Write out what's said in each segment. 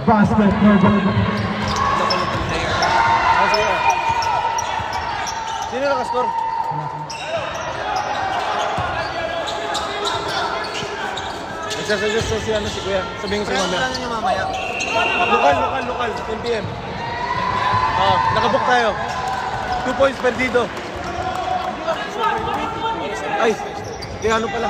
Basket number. Sino naka-score? Nagsasuggest si ano si Kuya. Sabihin ko sa mamaya. Ano mamaya? Lokal. 10 PM. Nakabook tayo. 2 points perdido. Ay, kaya ano pala?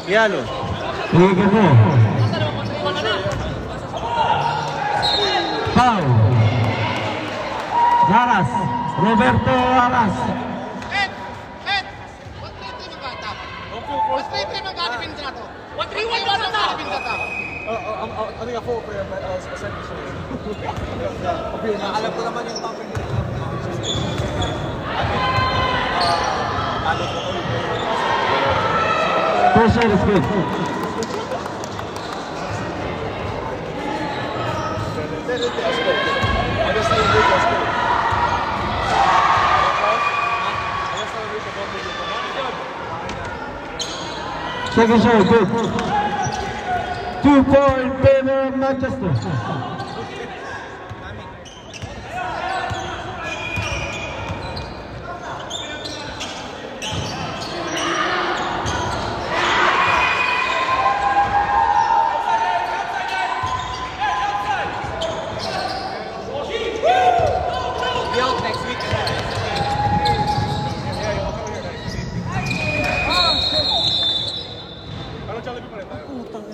Yalo. Tigil mo. Foul. Aras. Roberto Aras. Ano yung ako? Alam ko naman yung topic nila. Pressure is good. Second shot, good. 2-point favor of Manchester.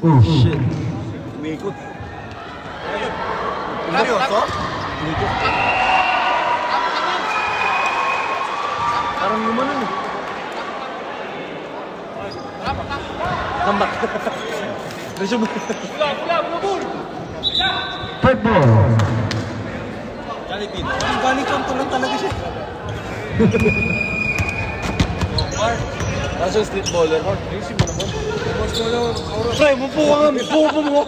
Oh shit. Umikot. Seryoso? Umikot. Parang lumanon eh. Kambak. Resume. Bulabul. Third ball. Jollibee. Ang galing kanto lang talaga siya. Kaso street baller. Ayusin mo naman. Pre, mupo ka nga. Mupo mo.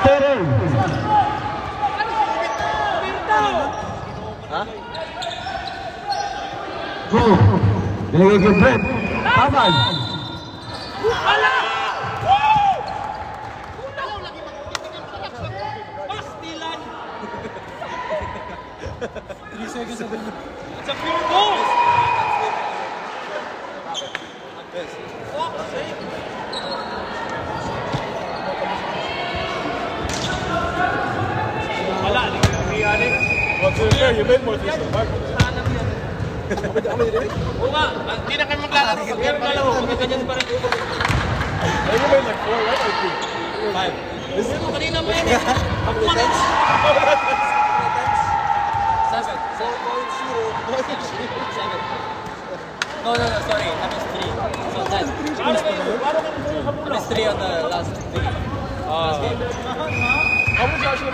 Tereng. Ha? Go. Binigay kay Brett. Taman. Wala! It's a pure goal! Wala, nangyayari. You made more things than Mark. Oo nga, hindi na kayo maglalaro. Pero dalawa, ganyan pa rin. You made like 4, right? Or 3? 5. Pero kanina mo yan eh. Ako man rin. 7. No, sorry. That was 3. So that. That was 3 on the last game. How much actually?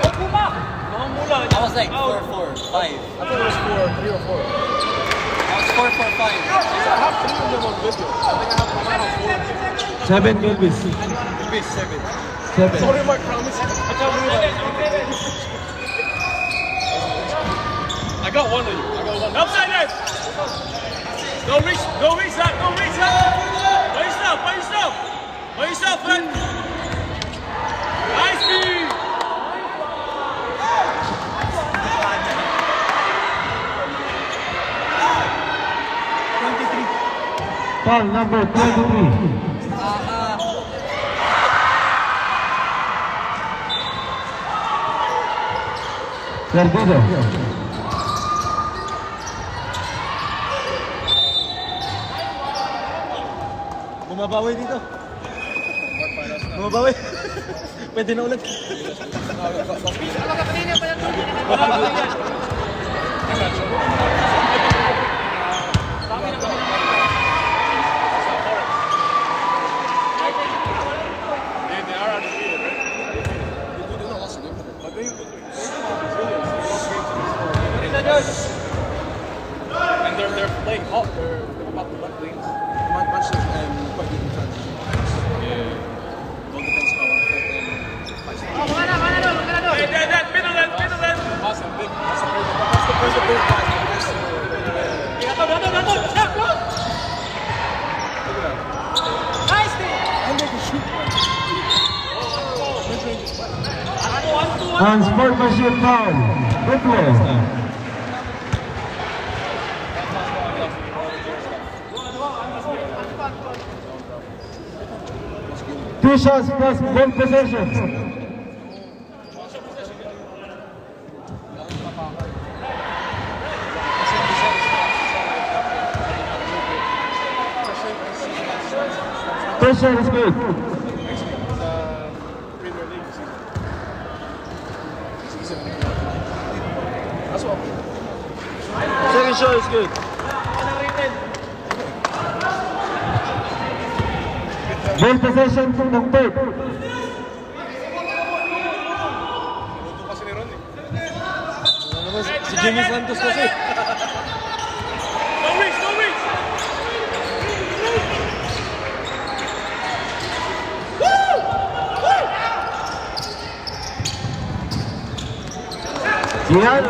I was like 4, 4, 5. I thought it was 3 or 4. I was 4, 4, 5. I have 3 of them on video. I think I have 7 Gilbis. 7. Sorry, Mark, promise. I can't believe it. I got one of you. Upside down. Go reach that. By yourself, man. Nice speed. Foul number 23. Perdido. Bumabawi dito. Bumabawi. Pwede na ulit. they're playing hot. They're about to win. Much quite good in transition. Yeah. All depends how Pass and big. That's the first big guy. On sportsmanship foul. Good play. 2 shots plus ball possession. First shot is good. Second shot is good. Ball possession po ng third. Si Jimmy Santos kasi. Yan.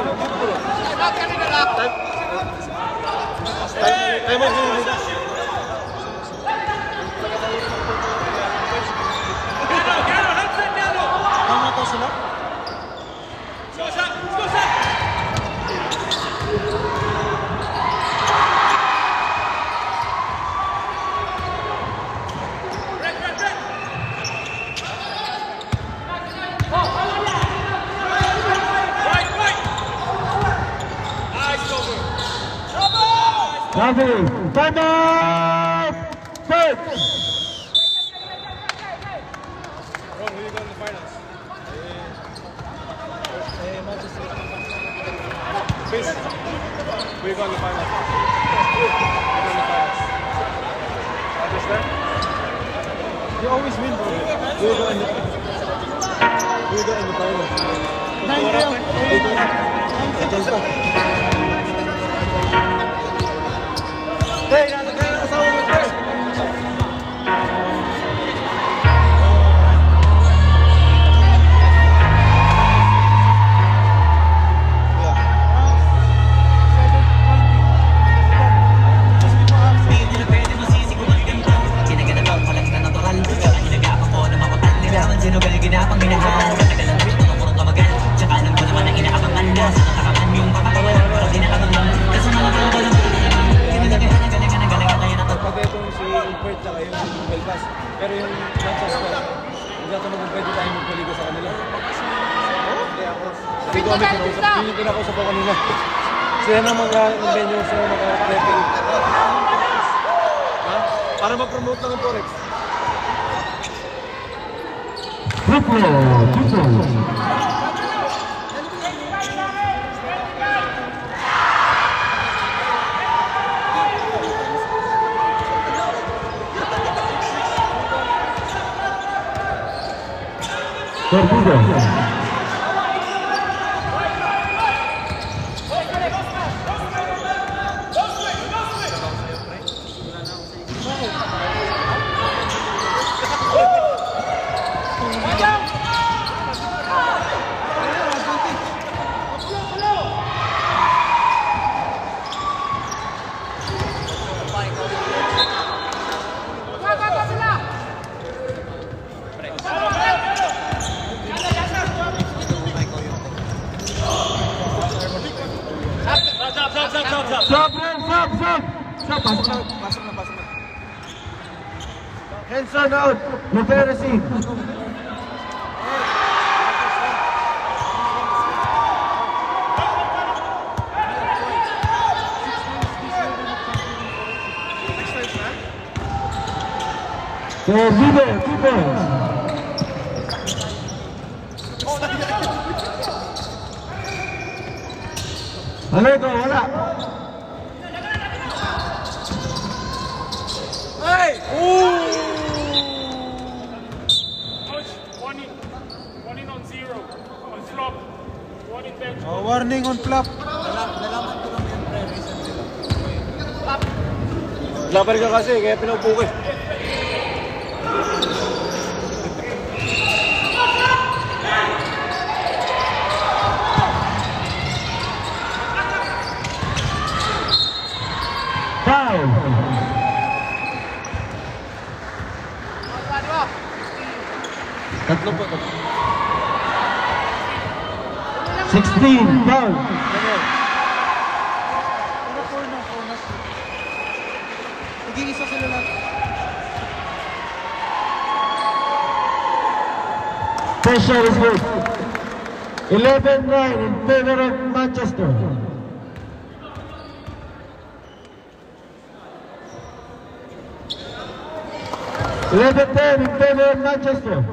Nothing. Time out! Third. Ron, who you got in the finals? Manchester. Chris, who you got in the finals? Manchester? You always win, bro. Who you got in the finals? Hey, nasa kaya kasama mo first. Pero yung Manchester, nagtatanong kung pwede tayo magpaligo sa kanila. Yung kinakausap ko kanina. Sila na mag-venue, sila mag-referee. Para mag-promote lang ang Forex. Torpedo. Henson out. Luperesi. Torpedo. Wala. Hey! Ooh! Coach, one in on 0. On flop. One intention. Warning on flop. Nalaman ko lang yung pre-recent nila. Laban ka kasi, kaya pinaupo ko eh. Foul. Tatlo pa. 16, foul. Nag-iisa sila lang. Pressure is good. 11-9 in favor of Manchester. 11-10 in favor of Manchester.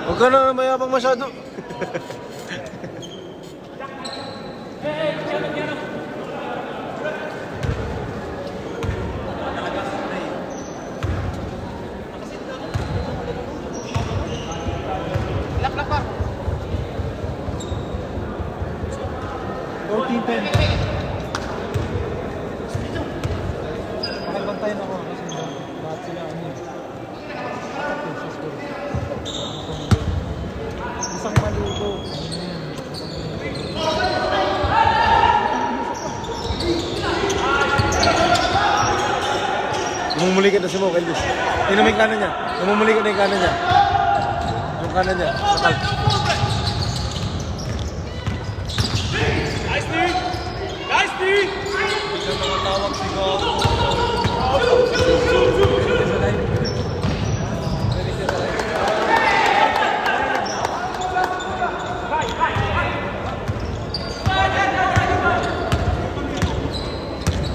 Huwag ka na mayabang masyado. Pakibantayan ako kasi lahat sila isang maluto. Namumulikat na si Mo, Elvis. Tingnan mo yung kanan niya. Namumulikat na yung kanan niya. Yung kanan niya. Sakal. Nice, dude! Nice, dude! Biglang tumatawag si Gogo.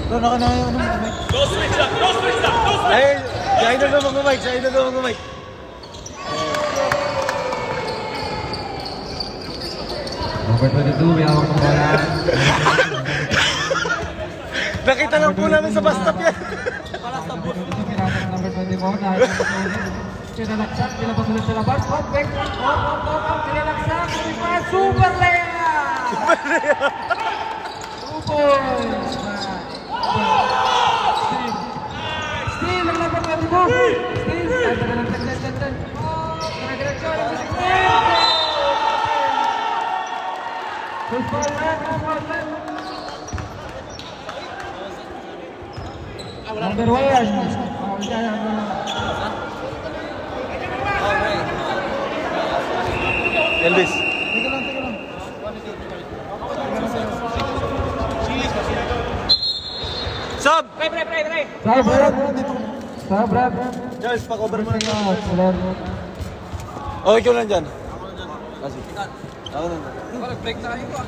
Bro, naka na yung ano. Go switch up! Go switch up! Go switch up! Ay, siya ito na mag-mic. Siya ito na mag-mic. Number 22, may hawak ng bola. Nakita lang po namin sa bus stop yan. Number 24, pinalaksak, nilabas ulit sa labas. Back, pinalaksak, super layup! Super layup! 2 points! Steve, naglaban ka dito! Steve, tagal ng tagdan. Nagdiretso, number 16! First ball left. Number 1. Elvis. Teka lang. Sub! Stop, Brad. Charles, pa-cover mo na Sige, yun. Soler. Oh, ikaw lang dyan. Kasi. Ako lang. Break na kayo ko.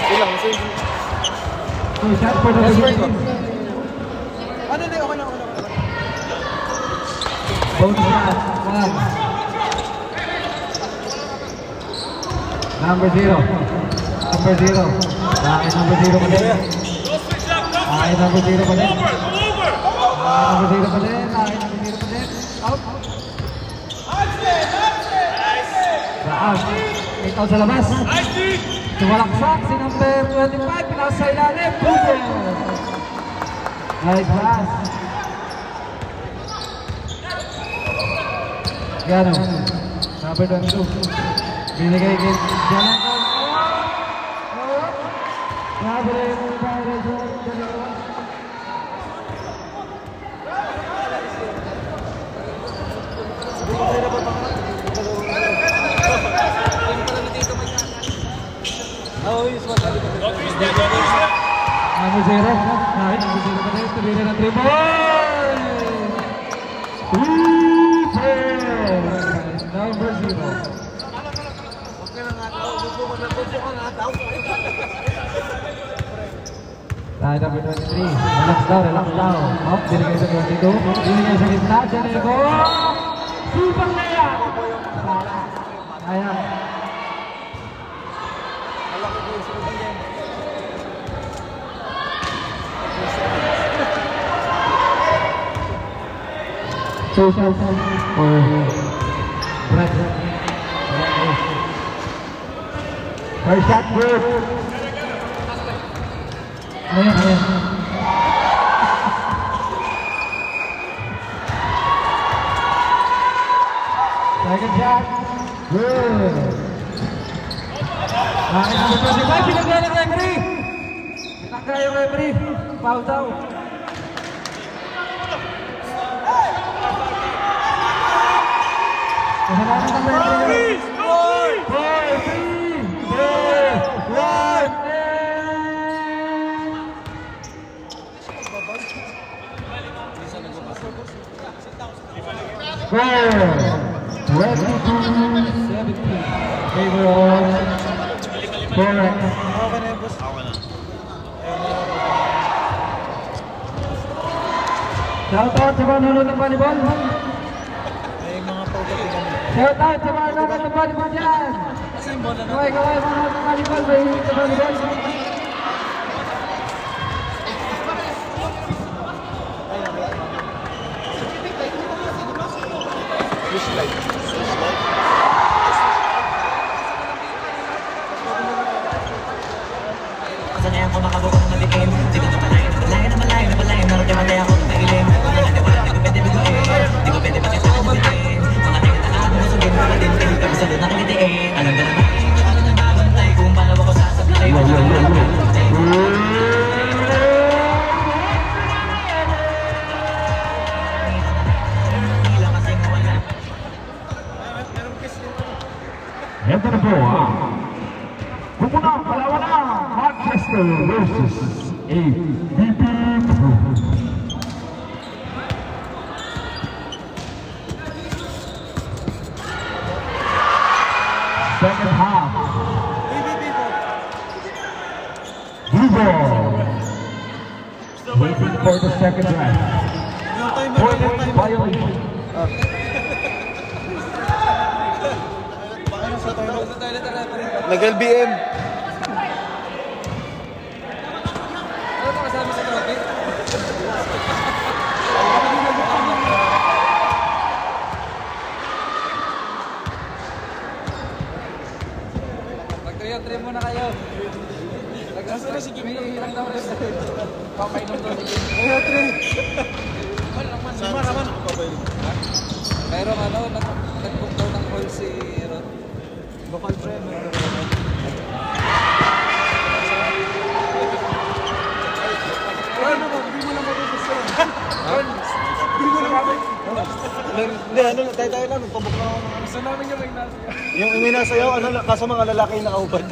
Ilang, sige. Oh, shot for the Philippines. Ano na, okay lang. Bonus shot, 1. Number 0. Bakit number 0 pa din? Go switch up! Go Bakit number 0 pa din? over! Go over! Number 0 pa din. Out. Sa out. May out sa labas. Nice, dude! Tumalaksak si number 25. Pinasa ilalim. Puto. Nice pass. Gano. Number 22. Binigay kay Gano. Number 22. Oh, he's what? Don't twist that, don't twist that. Number 0. Kahit number 0 pa rin. Tumira ng 3 points. 3 points. Number 0. Tayo number 23. Relax daw, relax daw. Up, binigay sa 22. Binigay sa gitna. Diyan na go. Super Lea. Ayan. Two shots for Brad. First shot, good. Ayan, ayan. Second shot, good. Nakit number 25, pinagay ng referee. Pinagay yung referee. Foul daw. Kasalanan ng referee. 4, 3, 2, 1. Score 22-17. Favor of Forex. Okay na yun, boss. Shout out sa mga nanonood ng volleyball. May mga pagkakas kami. Shout out sa mga nanonood ng volleyball dyan. Kaway, kaway, mga nanonood ng volleyball. May hilig sa volleyball. Kasanayan ko makabukong malikim. Di ko na malayo, naroon niya matay ako nailim. Kung nanatiwala, di ko pwede biguin. Di ko pwede makita ka nabitin. Mga tingin-talaan mo, sugin mo na din. Kahit kami sa doon nakalitiin. Alam ba naman, ako na nababantay. Kung paano ako sasablay. Ito na po Kumunang Palawan Manchester versus ABB Crew. Second half. Vivo waiting for the second drive. Point violation. Nag-LBM. Ano ba kasama sa trophy? Mag-3-3 muna kayo. Nasa na si Kimi? Ilang daw rin. Papainom daw si Kimi. 3-3. Sama naman. Pero ano, nag-book daw ng call si Rod. Bukal pre, Hindi, ano, tayo lang, nagpabok na ako ng ano. Gusto namin yung Ignacio. Yung minasayaw, ano, kaso mga lalaki yung nakaubad.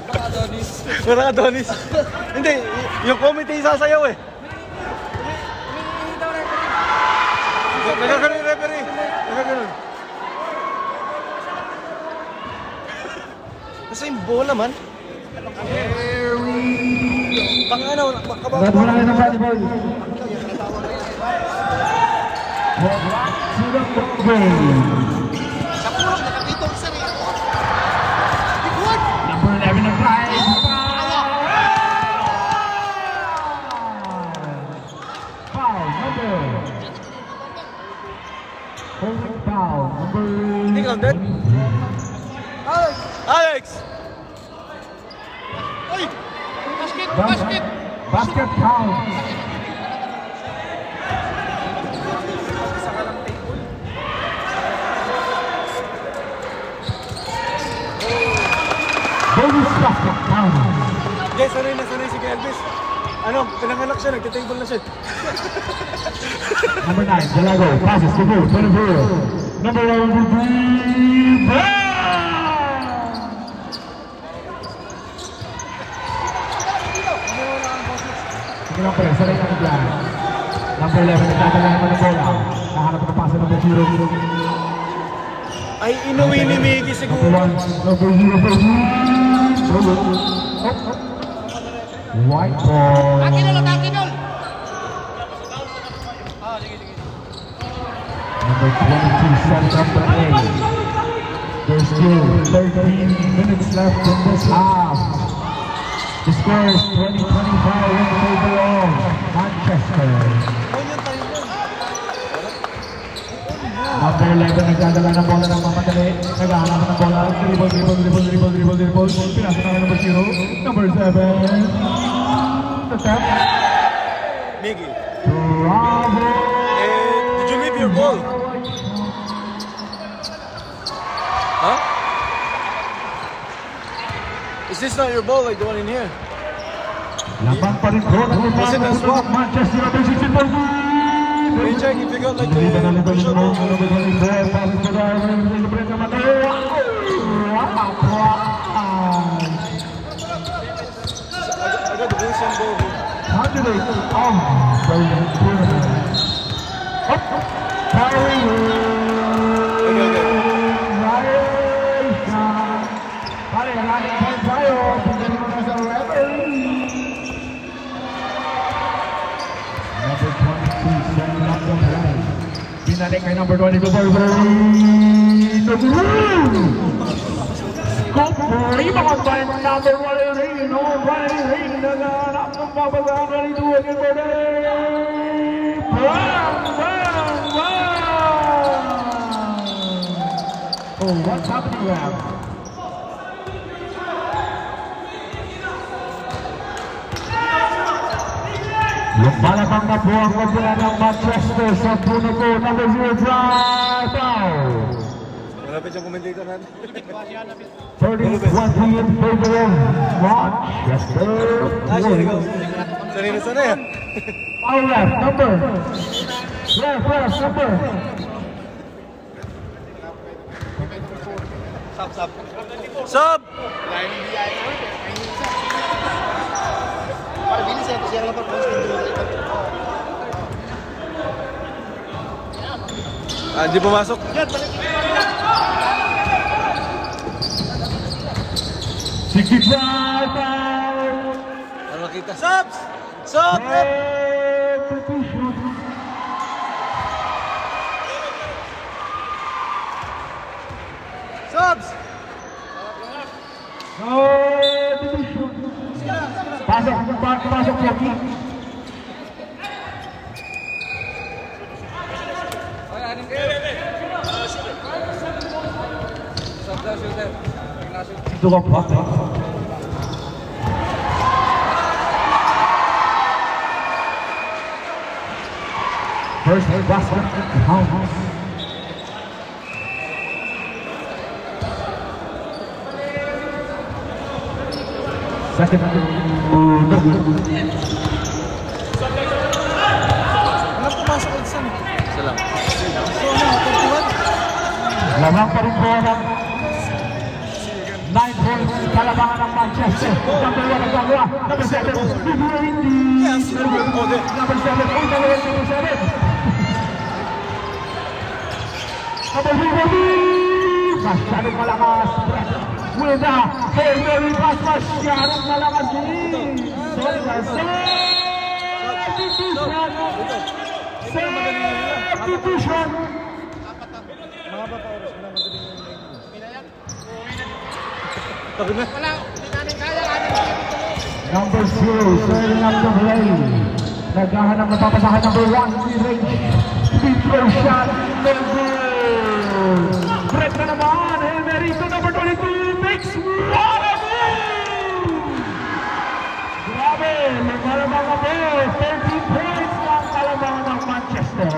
Baka Adonis. Parang Adonis. Hindi, yung committee sasayaw eh. Nagkakaroon yung referee. Nagkakaroon. Kasi yung bola man. Pang ano, kabaw. Agad mo lang ng volleyball. Number 11 ng five. Foul number. Holding foul number. Hindi counted? Alex! Ay! Basket count. Bonus basket count. Yes, sanay na sanay si Elvis. Ano, pinanganak siya, nagtitable na siya. Number 9, Delago, passes to goal, 24. Number 11, Ilang presa rin ang plan. Number 11, nagdadala naman ng bola. Nahanap ng pasa ng 0. Ay, inuwi ni Miggy siguro. Number 0 for white ball. Number 22 set up for A. There's still 13 minutes left in this half. The score is 20-25 in favor of Manchester. Number 11 nagdadala ng bola ng mamadali. Naghahanap ng bola. Dribble. Pinasa na number 0. Number 7. The tap. Miggy. Bravo! Did you leave your ball? Huh? Is this not your ball like the one in here? Laban pa rin ko ng Manchester United. Can you check if you got like the shot ball? I got the Wilson ball here. Pinalik kay number 20 to Kupuri mga time number 1 no right naganap ng babagana ni Duwag and Oh, what's happening now? Yung balabang na po ang magmula ng Manchester sa puno ko, number 0 drive out. Malapit yung commentator natin. 30-20 in favor of Manchester. Sarili sana yan. Our left, number. Left, number. Sub! Ah, di pumasok. Sige drive. Ano nakita? Subs! Sub! Subs! Pasok Jackie. Ito ka pa. First basket count. Second. Lamang pa rin po ng 9 points kalabangan ng Manchester. Number 1 ang gagawa. Number 7, Number 7, masyadong malakas. With the Hail Mary pass, masyadong malakas din. Substitution. Number 0, serving up the play. Naghahanap na papasahan number 1, mid-range. Free throw shot, no good. Break na naman, Hail Mary to number 22, makes what a move! Grabe, nagmalamang ako, 13 points ng kalabangan ng Manchester.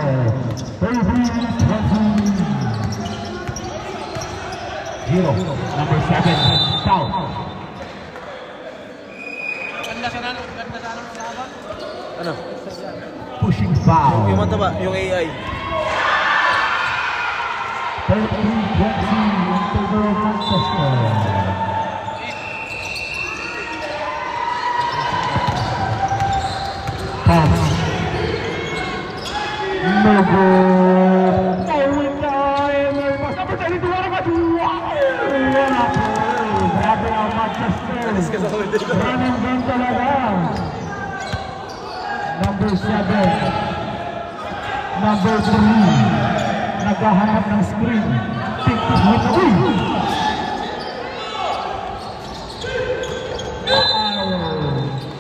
30-20. Hero, number 7, foul. Ano? Pushing foul. Yung mataba, yung AI. 13-20 in favor of Manchester. Pass. No good. Overtime. Number 32, what about you? What a play. Grabe ang Manchester. Running game talaga. Number 7. Number 3. Naghahanap ng screen. Pick to hit the win.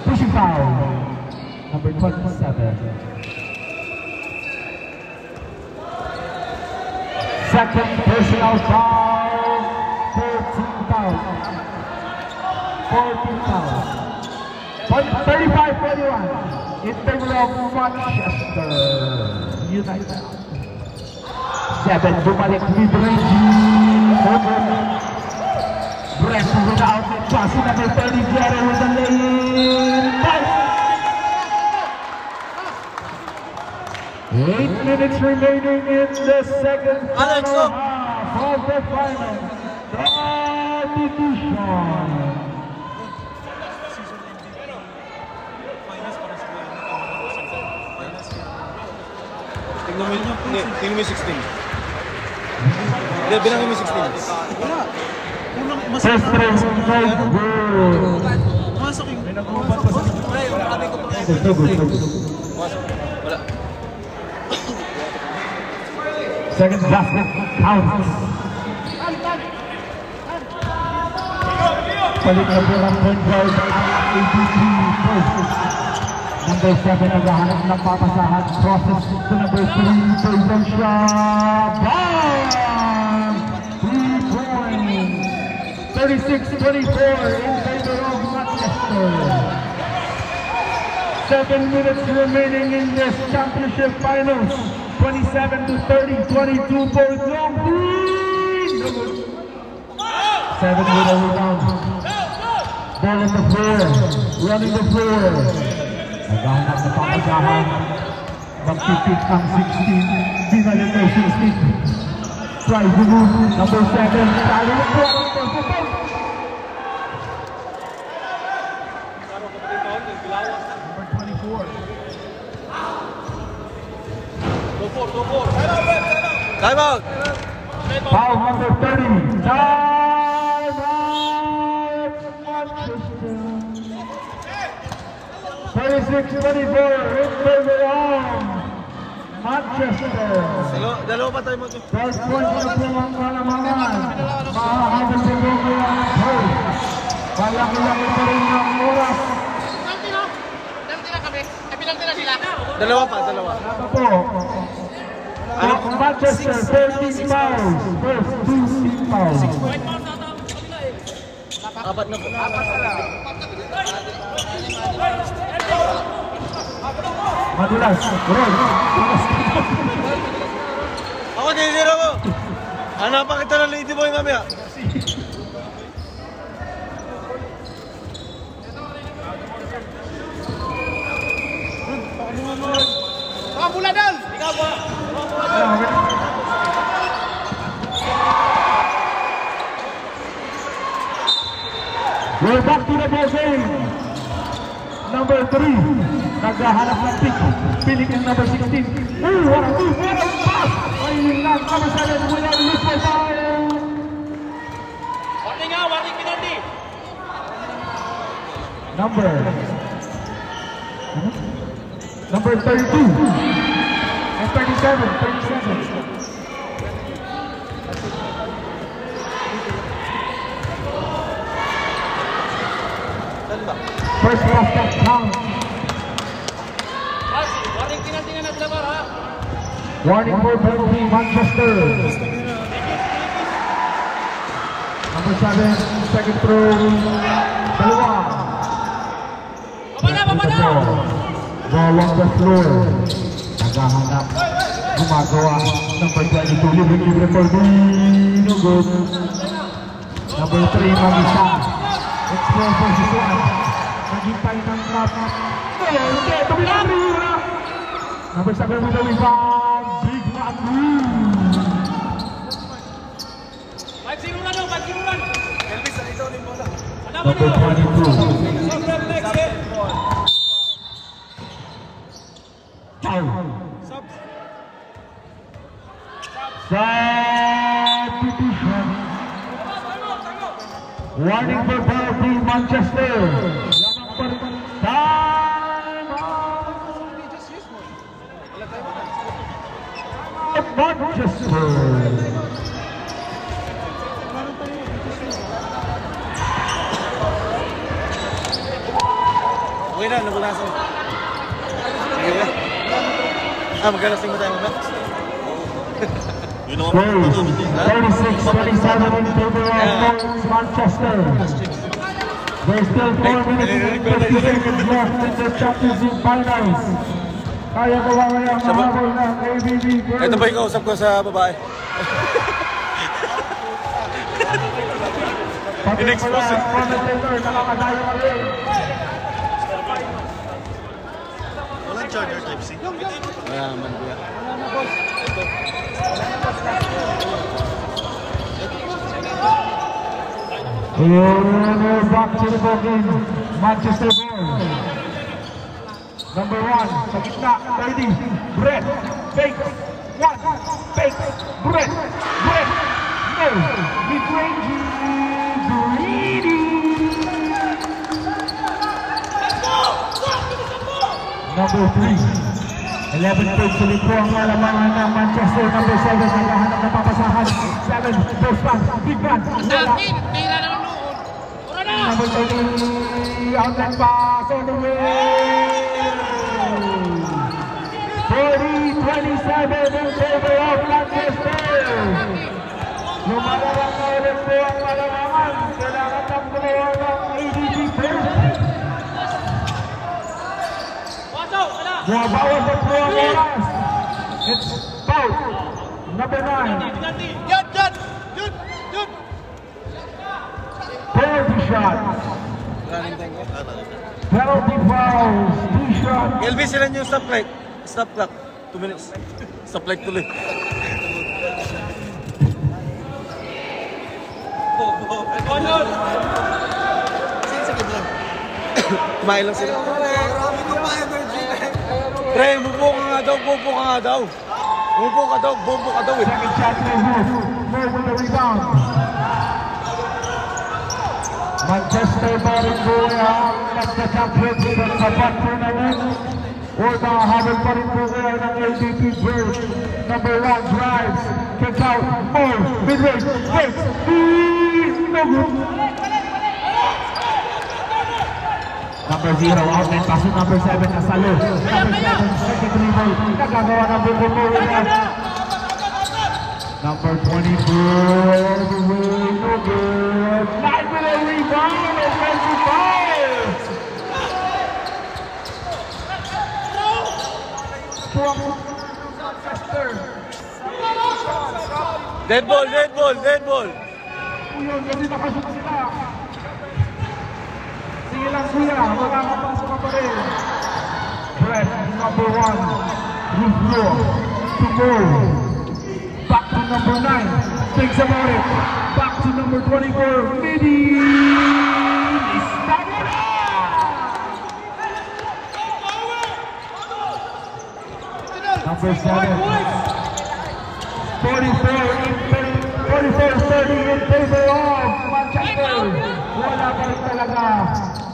Pushing foul. Number 27. Second personal foul. 14 fouls. 14 fouls. 35-41 in favor of Manchester United. 7 bumalik mid-range. Brett with the outlet pass. Number 30 Jerry with the lane. 8 minutes remaining in the second half of the final. The division. Tingnan mo yung 16. Hindi, bilangin mo yung 16. Wala. First range, right goal. Masok yung... Wala. Second basket counts. Balik na po ang point guard ang ABP first. Number 7 naghahanap ng papasahan. Process to number 3. Third shot. Bang! 3 points. 36-24 in favor of Manchester. 7 minutes remaining in this championship finals. 27-30, 22 for Long Beach. 7 with a rebound. Ball on the floor, running the floor. Naghahanap na papasahan. Mag-pick ang 16. Binalik na 16. Tries to move. Number 7. Talo na po. Time out! Foul number 30. Time out! Manchester. 36-24 in favor of Manchester. Dalawa pa tayo mo ito. 12 points na po ang kalamangan. Mahahabol sa lugo ang first. Malaki-laki pa rin ang oras. Dalawa pa, dalawa. Ano po? Manchester, 13 fouls. First, 2 team fouls. Apat na po. Madulas. Ron. Ako, dinira mo. Hanapan kita ng Lady Boy mamaya. Pula dal! Ikaw ba? We're back to the ball game. Number 3. Naghahanap ng pick. Piling ang number 16. Ooh, what a move! What a pass! Ayun lang, number 7 with a whistle foul. Warning nga, warning penalty! Number 32 and 37. First basket count. Warning penalty nga naglabar ha! Warning for penalty, Manchester. Number 7, second throw. Dalawa. Ball on the floor. Naghahanap. Gumagawa. Number 22, libre for Dino. Good. Number 3, Mag-isa. Explore position. Naghintay ng trap. Hindi, tumilang rin. Number 7 with the rebound. Big Matu. 5-0 lang, 5-0 lang! Elvis, sa ito ni Mola. Number 22. Warning for penalty, Manchester. Lamang pa rin. Time out. Manchester. Okay na, nagulasan. Okay na. Magkalasing mo tayo mga. 36-27 in favor of Manchester. There's still 4 minutes and 50 seconds left in the Champions League finals. Kaya ko mamaya mahabol ng ABB. Ito ba yung kausap ko sa babae? In-expose it. Commentator, nakakadayo kami. Walang charger type C. Wala naman kuya. We're back to the ball game. Manchester ball. Number 1, sa gitna, 30. Brett, fake. 1, fake. Brett, no. Mid-range, greedy. Number 3. 11 points ulit po ang alamangan ng Manchester. Number 7, naghahanap ng papasahan. 7, post pass, big man. Number 30, outlet pass on the way. 40-27 in favor of Manchester. Lumalabang na ulit po ang alamangan. Kailangan ng dalawa ng ADP first. Bumabawas at po ang oras. It's foul. Number 9. Penalty shot. Penalty fouls. 2 shots. LB sila yung stop clock. Stop clock. 2 minutes. Stop clock tuloy. Kumain lang sila. Pre, bubo ka nga daw, bubo ka nga daw. Bubo ka daw, bubo ka daw eh. Second shot to Wolf. Wolf with the rebound. Manchester balik po ang magka-champions sa back tournament. Or makahabol pa rin po kaya ng LDP Bird. Number 1 drives, kicks out, more, mid-range, fakes, no good. Number 0, outlet, paso number 7, nasalo. Number 7, second dribble, nagagawa ng bubo po rin. Number 24, all the way, no good. Nice with a rebound, and 25. Dead ball, dead ball, dead ball. Uyon, hindi nakasok sila. Sige lang kuya, makakapasok ka pa rin. Brett, number 1. Ruflo, to go. Back to number 9. Thinks about it. Back to number 24. Midi. Stop it up! Number 7. 44-30 in favor of Manchester. Wala pa rin talaga.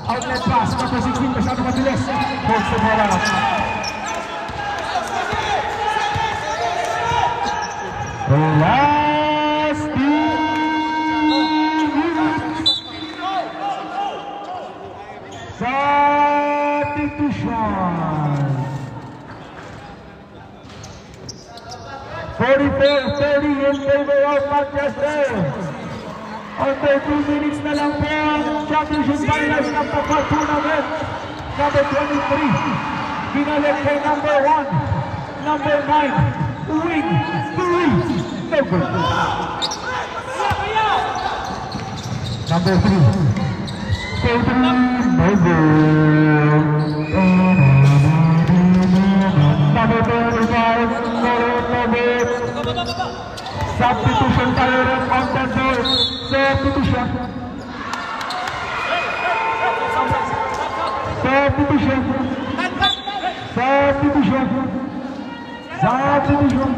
Outlet pass. Number 16, masyado mabilis. Holds the ball out. Last 2 minutes. Substitution. 44-30 in favor of Manchester. Under 2 minutes na lang po ang championship finals ng Papa Tournament. Number 23, binalik kay number 1. Number 9, wing, 3, no good. Number 3, Pedro, no good. Number 25, substitution tayo rin on the door. Substitution. Substitution. Substitution. Substitution.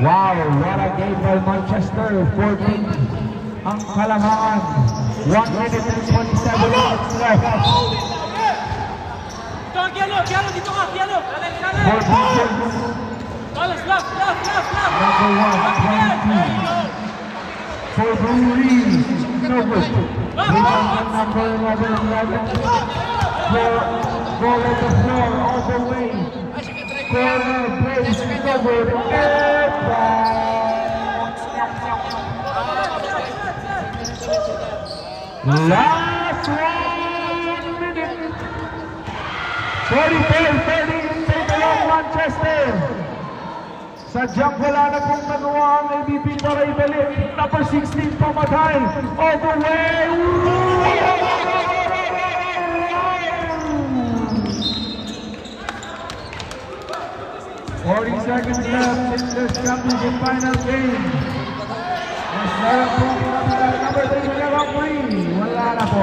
Wow, what a game by Manchester. 14 ang kalangan. 1 minute and 27 minutes left. Kialo, dito ka, Kialo. For Beacon, Balas, left. number 1, 22. For Brewery, no good. Rebound number 11. For goal on the floor, all the way. Corner, place, no good. And last 1 minute. 44-30 in favor of Manchester. Sadyang wala na pong nagawa ang ABP para ibalik. Number 16, pamatay. All the way. 40 seconds left in this championship final game. Masarap po number 3 na referee. Wala na po.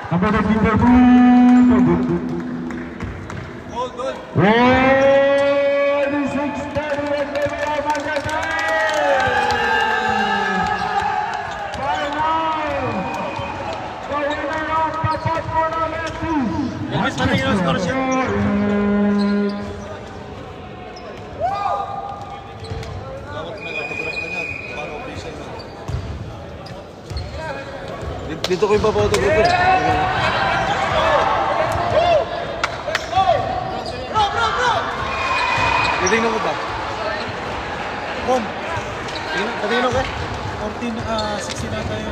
Number 13, no good. Hold. 46-30 and maybe all Manchester. Final. The winner of the fourth tournament is Manchester. Dito ko yung papautog-utog. Titingnan ko ba? Mom! Titingnan ko eh? 16 na tayo.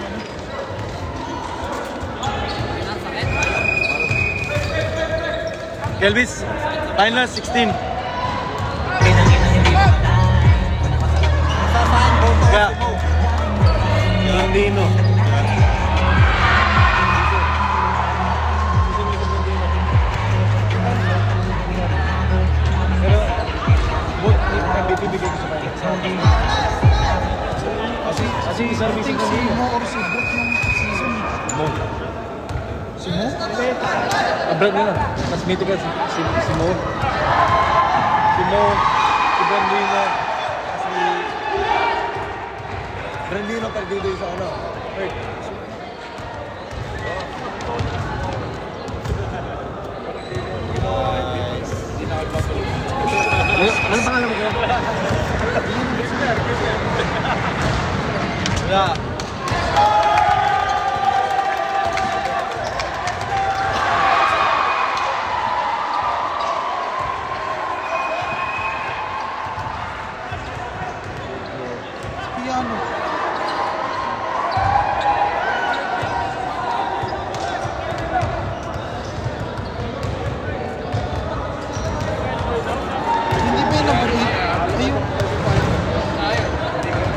Kelvis, final 16. Kaya, Brandino. Bibigay ko sa kanya. Kasi servicing ko niya. Mo or si Brook yung season. Mo. Si Mo? Abroad nila. Mas mythical si Mo. Si Mo, si Brandino, si Brandino perdido sa ano. Hurt. Ano pangalan mo ko? Yeah.